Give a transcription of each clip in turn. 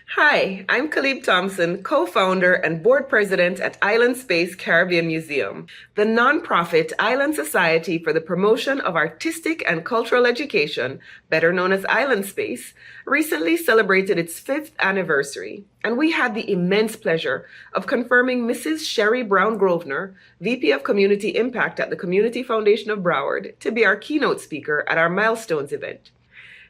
Hi, I'm Khalib Thompson, co-founder and board president at Island Space Caribbean Museum, the nonprofit island society for the promotion of artistic and cultural education, better known as Island Space, recently celebrated its 5th anniversary, and we had the immense pleasure of confirming Mrs. Sherri Brown-Grosvenor, VP of Community Impact at the Community Foundation of Broward, to be our keynote speaker at our Milestones event.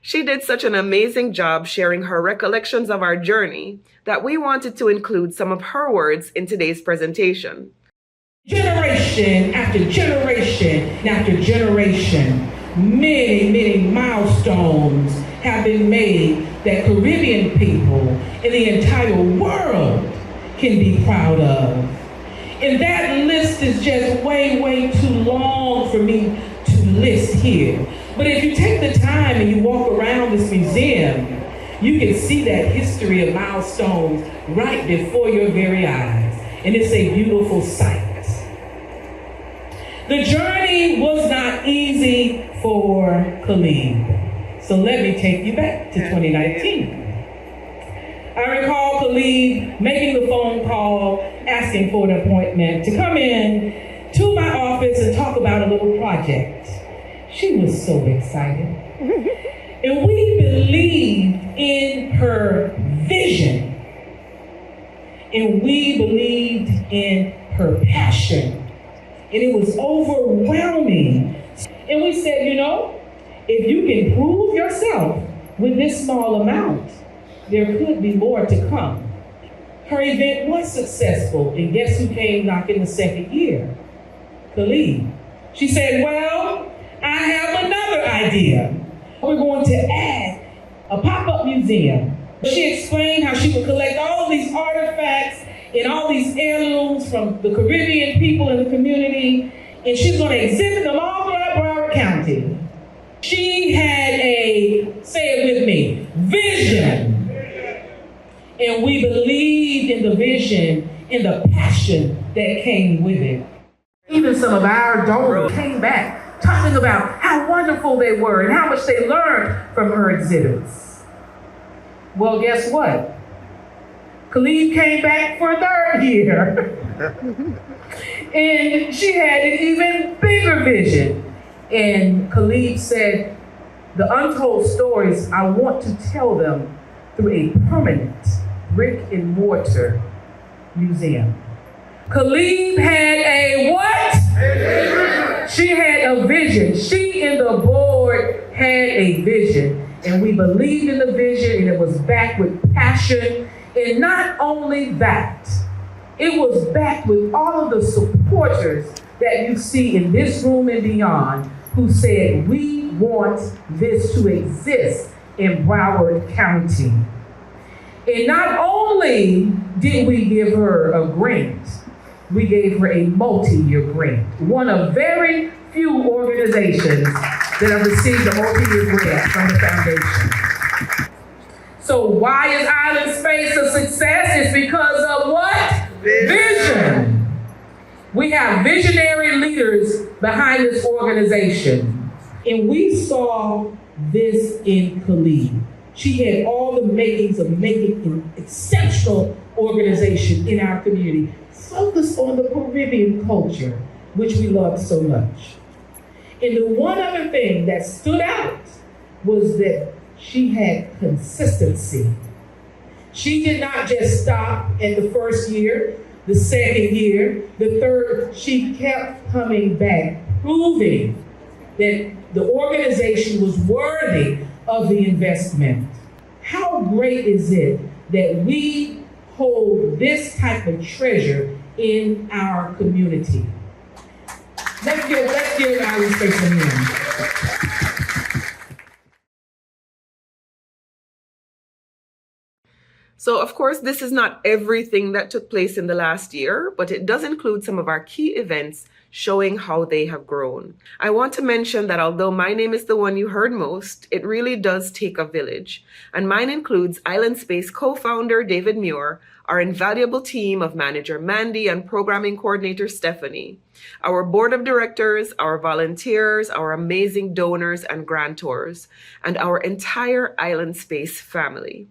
She did such an amazing job sharing her recollections of our journey that we wanted to include some of her words in today's presentation. Generation after generation after generation, many milestones have been made that Caribbean people in the entire world can be proud of. And that list is just way too long for me to list here. But if you take the time and you walk around this museum, you can see that history of milestones right before your very eyes. And it's a beautiful sight. The journey was not easy for Khalib. So let me take you back to 2019. I recall Khalib making the phone call, asking for an appointment to come in to my office and talk about a little project. She was so excited. And we believed in her vision. And we believed in her passion. And it was overwhelming. And we said, if you can prove yourself with this small amount, there could be more to come. Her event was successful, and guess who came knocking the second year? Khalib. She said, well, I have another idea. We're going to add a pop-up museum. She explained how she would collect all these artifacts and all these heirlooms from the Caribbean people in the community, and she's going to exhibit them all throughout Broward County. She had a, say it with me, vision. And we believed in the vision and the passion that came with it. Even some of our donors came back talking about how wonderful they were and how much they learned from her exhibits. Well, guess what? Khalib came back for a third year. And she had an even bigger vision. And Khalib said, the untold stories, I want to tell them through a permanent brick and mortar museum. Khalib had a what? Vision. She had a vision. She and the board had a vision. And we believed in the vision, and it was backed with passion. And not only that, it was backed with all of the supporters that you see in this room and beyond who said, we want this to exist in Broward County. And not only did we give her a grant, we gave her a multi-year grant. One of very few organizations that have received a multi-year grant from the foundation. So why is Island Space a success? It's because of what? Vision. We have visionary leaders behind this organization. And we saw this in Khalib. She had all the makings of making an exceptional organization in our community, focused on the Caribbean culture, which we love so much. And the one other thing that stood out was that she had consistency. She did not just stop at the first year, the second year, the third. She kept coming back, proving that the organization was worthy of the investment. How great is it that we hold this type of treasure in our community? Let's give Island Space a hand. So, of course, this is not everything that took place in the last year, but it does include some of our key events showing how they have grown. I want to mention that although my name is the one you heard most, it really does take a village. And mine includes Island Space co-founder David Muir, our invaluable team of manager Mandy and programming coordinator Stephanie, our board of directors, our volunteers, our amazing donors and grantors, and our entire Island Space family.